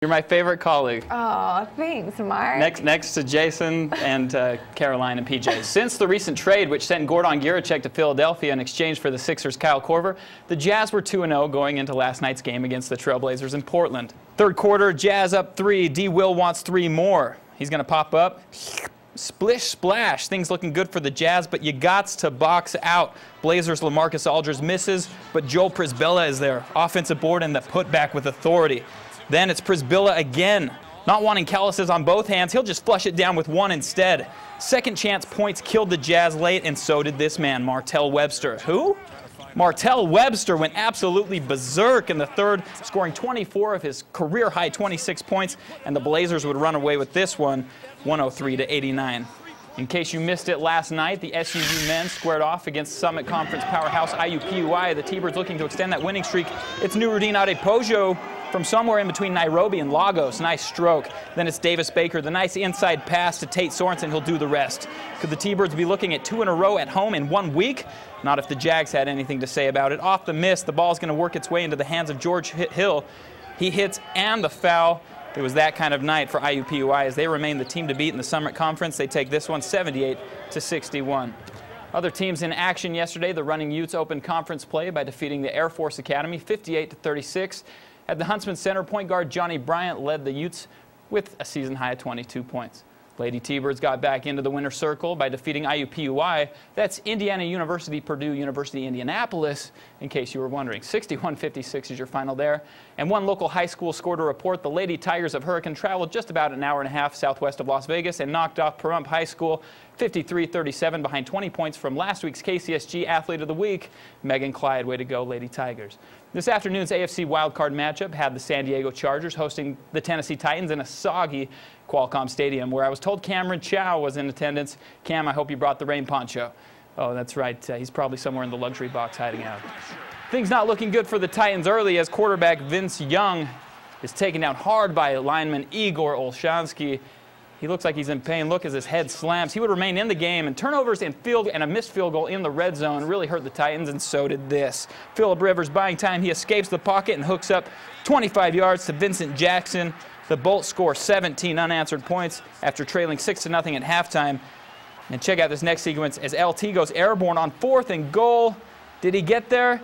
You're my favorite colleague. Oh, thanks, Mark. Next to Jason and Caroline and PJ. Since the recent trade, which sent Gordon Giricek to Philadelphia in exchange for the Sixers' Kyle Korver, the Jazz were 2-0 going into last night's game against the Trailblazers in Portland. Third quarter, Jazz up 3. D. Will wants 3 more. He's going to pop up. Splish splash. Things looking good for the Jazz, but you gots to box out. Blazers' LaMarcus Aldridge misses, but Joel Przybilla is there. Offensive board and the putback with authority. Then it's Przybilla again. Not wanting calluses on both hands, he'll just flush it down with one instead. Second chance points killed the Jazz late, and so did this man, Martell Webster. Who? Martell Webster went absolutely berserk in the third, scoring 24 of his career-high 26 points, and the Blazers would run away with this one, 103-89. In case you missed it last night, the SUU men squared off against Summit Conference powerhouse IUPUI. The T-Birds looking to extend that winning streak. It's Nuruddin Adepojo from somewhere in between Nairobi and Lagos. Nice stroke. Then it's Davis Baker. The nice inside pass to Tate Sorensen. He'll do the rest. Could the T-Birds be looking at 2 in a row at home in 1 week? Not if the Jags had anything to say about it. Off the miss, the ball's going to work its way into the hands of George Hill. He hits and the foul. It was that kind of night for IUPUI as they remain the team to beat in the Summit Conference. They take this one 78-61. Other teams in action yesterday, the Running Utes opened conference play by defeating the Air Force Academy 58-36. At the Huntsman Center, point guard Johnny Bryant led the Utes with a season high of 22 points. Lady T-Birds got back into the winner's circle by defeating IUPUI. That's Indiana University, Purdue University, Indianapolis, in case you were wondering. 61-56 is your final there. And one local high school scored a report. The Lady Tigers of Hurricane traveled just about an hour and a half southwest of Las Vegas and knocked off Pahrump High School 53-37 behind 20 points from last week's KCSG Athlete of the Week, Megan Clyde. Way to go, Lady Tigers. This afternoon's AFC wildcard matchup had the San Diego Chargers hosting the Tennessee Titans in a soggy Qualcomm Stadium, where I was told Cameron Chow was in attendance. Cam, I hope you brought the rain poncho. Oh, that's right. He's probably somewhere in the luxury box hiding out. Things not looking good for the Titans early as quarterback Vince Young is taken down hard by lineman Igor Olshansky. He looks like he's in pain. Look as his head slams. He would remain in the game, and turnovers and a missed field goal in the red zone really hurt the Titans, and so did this. Phillip Rivers buying time. He escapes the pocket and hooks up 25 yards to Vincent Jackson. The Bolts score 17 unanswered points after trailing 6-0 at halftime. And check out this next sequence as LT goes airborne on 4th and goal. Did he get there?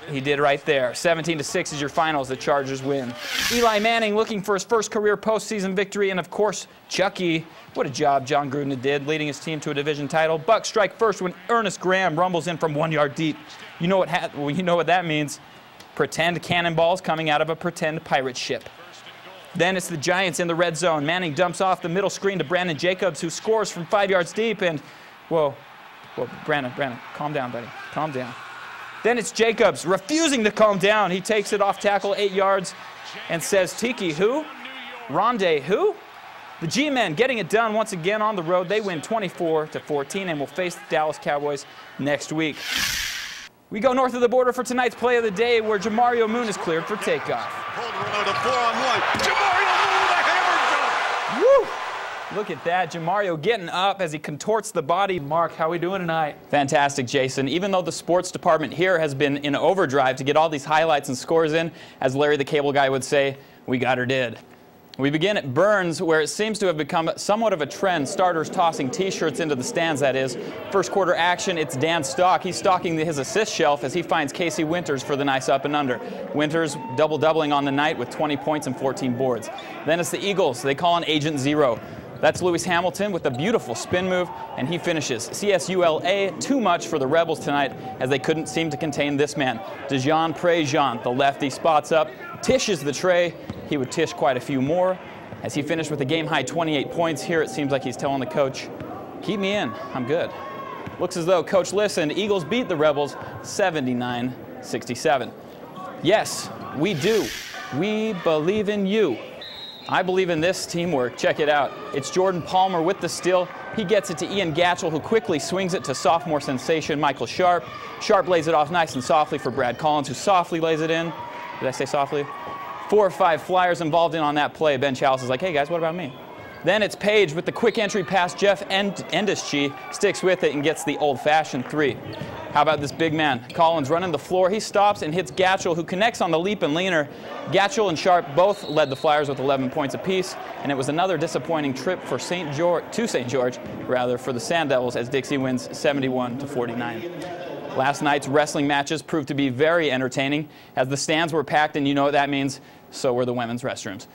He did right there. 17-6 is your final as the Chargers win. Eli Manning looking for his first career postseason victory, and of course, Chucky. What a job John Gruden did, leading his team to a division title. Bucks strike first when Ernest Graham rumbles in from 1 yard deep. You know what that means. Pretend cannonballs coming out of a pretend pirate ship. Then it's the Giants in the red zone. Manning dumps off the middle screen to Brandon Jacobs, who scores from 5 yards deep. And, whoa, Brandon, calm down, buddy. Calm down. Then it's Jacobs refusing to calm down. He takes it off tackle 8 yards and says, Tiki who? Rondé who? The G-Men getting it done once again on the road. They win 24-14 and will face the Dallas Cowboys next week. We go north of the border for tonight's play of the day, where Jamario Moon is cleared for takeoff. Woo! Look at that, Jamario getting up as he contorts the body. Mark, how are we doing tonight? Fantastic, Jason. Even though the sports department here has been in overdrive to get all these highlights and scores in, as Larry the Cable Guy would say, we got her did. We begin at Burns, where it seems to have become somewhat of a trend, starters tossing T-shirts into the stands, that is. First quarter action, it's Dan Stock. He's stocking his assist shelf as he finds Casey Winters for the nice up and under. Winters double-doubling on the night with 20 points and 14 boards. Then it's the Eagles. They call on Agent Zero. That's Lewis Hamilton with a beautiful spin move, and he finishes. CSULA, too much for the Rebels tonight, as they couldn't seem to contain this man. Dejan Prejean, the lefty, spots up, tishes the tray. He would tish quite a few more, as he finished with a game-high 28 points. Here it seems like he's telling the coach, keep me in, I'm good. Looks as though coach listened. Eagles beat the Rebels 79-67. Yes, we do. We believe in you. I believe in this teamwork. Check it out. It's Jordan Palmer with the steal. He gets it to Ian Gatchell, who quickly swings it to sophomore sensation Michael Sharp. Sharp lays it off nice and softly for Brad Collins, who softly lays it in. Did I say softly? 4 or 5 Flyers involved in on that play. Ben Chalice is like, hey guys, what about me? Then it's Page with the quick entry pass. Jeff Endischi sticks with it and gets the old-fashioned 3. How about this big man? Collins running the floor. He stops and hits Gatchell, who connects on the leap and leaner. Gatchell and Sharp both led the Flyers with 11 points apiece, and it was another disappointing trip for St. George for the Sand Devils as Dixie wins 71-49. Last night's wrestling matches proved to be very entertaining as the stands were packed, and you know what that means, so were the women's restrooms.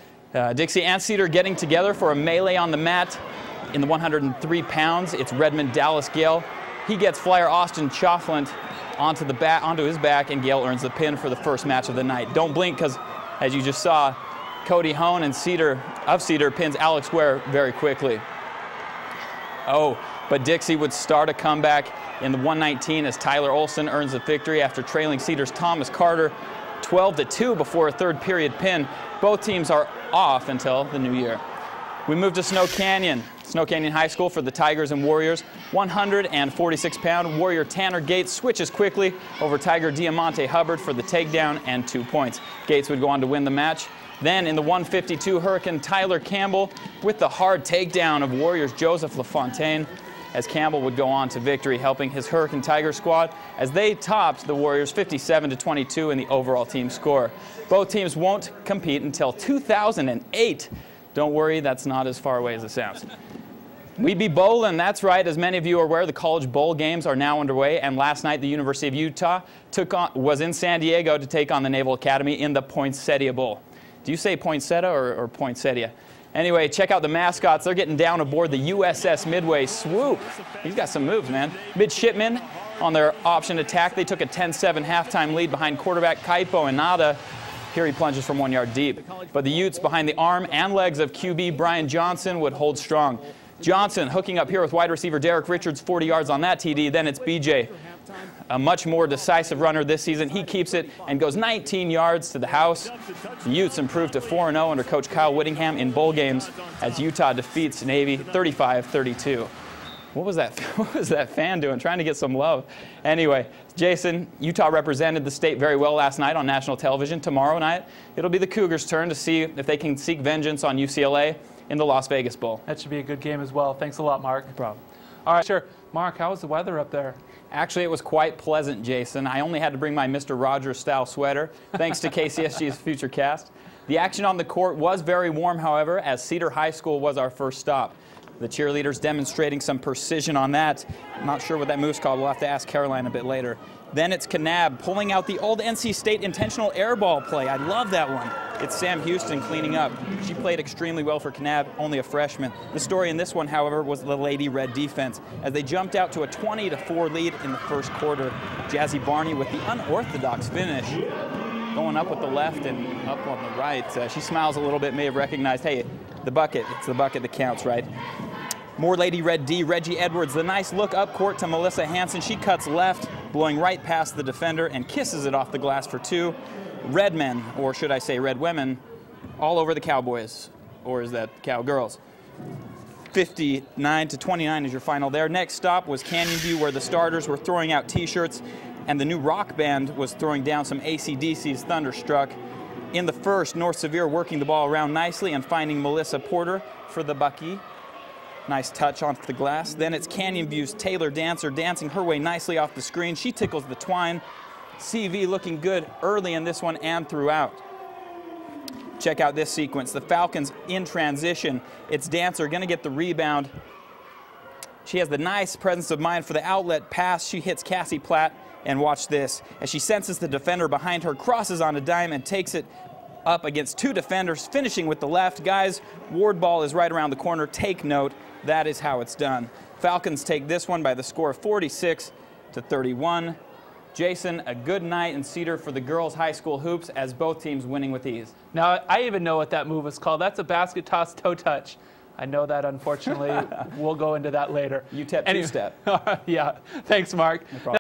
Dixie and Cedar getting together for a melee on the mat. In the 103 pounds, it's Redmond Dallas Gale. He gets Flyer Austin Chauflant onto his back, and Gale earns the pin for the first match of the night. Don't blink, because as you just saw, Cody Hone and Cedar pins Alex Ware very quickly. Oh, but Dixie would start a comeback in the 119 as Tyler Olson earns the victory after trailing Cedar's Thomas Carter 12-2 before a third period pin. Both teams are off until the new year. We move to Snow Canyon High School for the Tigers and Warriors. 146-pound Warrior Tanner Gates switches quickly over Tiger Diamante Hubbard for the takedown and 2 points. Gates would go on to win the match. Then in the 152 Hurricane, Tyler Campbell with the hard takedown of Warriors Joseph LaFontaine, as Campbell would go on to victory, helping his Hurricane Tiger squad as they topped the Warriors 57-22 in the overall team score. Both teams won't compete until 2008. Don't worry, that's not as far away as it sounds. We be bowling, that's right. As many of you are aware, the college bowl games are now underway, and last night the University of Utah was in San Diego to take on the Naval Academy in the Poinsettia Bowl. Do you say poinsettia or poinsettia? Anyway, check out the mascots. They're getting down aboard the USS Midway. Swoop. He's got some moves, man. Midshipmen on their option attack. They took a 10-7 halftime lead behind quarterback Kaipo Inada. Here he plunges from 1 yard deep. But the Utes behind the arm and legs of QB Brian Johnson would hold strong. Johnson hooking up here with wide receiver Derek Richards, 40 yards on that TD. Then it's BJ, a much more decisive runner this season. He keeps it and goes 19 yards to the house. The Utes improved to 4-0 under Coach Kyle Whittingham in bowl games as Utah defeats Navy 35-32. What was that fan doing? Trying to get some love. Anyway, Jason, Utah represented the state very well last night on national television. Tomorrow night, it'll be the Cougars' turn to see if they can seek vengeance on UCLA in the Las Vegas Bowl. That should be a good game as well. Thanks a lot, Mark. No problem. All right, sure. Mark, how was the weather up there? Actually, it was quite pleasant, Jason. I only had to bring my Mr. Rogers-style sweater, thanks to KCSG's Futurecast. The action on the court was very warm, however, as Cedar High School was our first stop. The cheerleaders demonstrating some precision on that. I'm not sure what that move's called. We'll have to ask Caroline a bit later. Then it's Kanab pulling out the old NC State intentional air ball play. I love that one. It's Sam Houston cleaning up. She played extremely well for Kanab, only a freshman. The story in this one, however, was the Lady Red defense, as they jumped out to a 20-4 lead in the first quarter. Jazzy Barney with the unorthodox finish, going up with the left and up on the right. She smiles a little bit, may have recognized, hey, the bucket, it's the bucket that counts, right? More Lady Red D, Reggie Edwards, the nice look up court to Melissa Hansen. She cuts left, blowing right past the defender and kisses it off the glass for two. Red men, or should I say red women, all over the Cowboys, or is that Cowgirls? 59-29 is your final there. Next stop was Canyon View, where the starters were throwing out T-shirts and the new rock band was throwing down some AC/DC's Thunderstruck. In the first, North Severe working the ball around nicely and finding Melissa Porter for the Bucky. Nice touch off the glass. Then it's Canyon View's Taylor Dancer dancing her way nicely off the screen. She tickles the twine. CV looking good early in this one and throughout. Check out this sequence. The Falcons in transition. It's Dancer going to get the rebound. She has the nice presence of mind for the outlet pass. She hits Cassie Platt. And watch this. As she senses the defender behind her, crosses on a dime and takes it up against two defenders, finishing with the left. Guys, Ward ball is right around the corner. Take note. That is how it's done. Falcons take this one by the score of 46-31. Jason, a good night in Cedar for the girls' high school hoops as both teams winning with ease. Now, I even know what that move is called. That's a basket toss toe touch. I know that, unfortunately. We'll go into that later. UTEP two-step. Yeah. Thanks, Mark. No problem.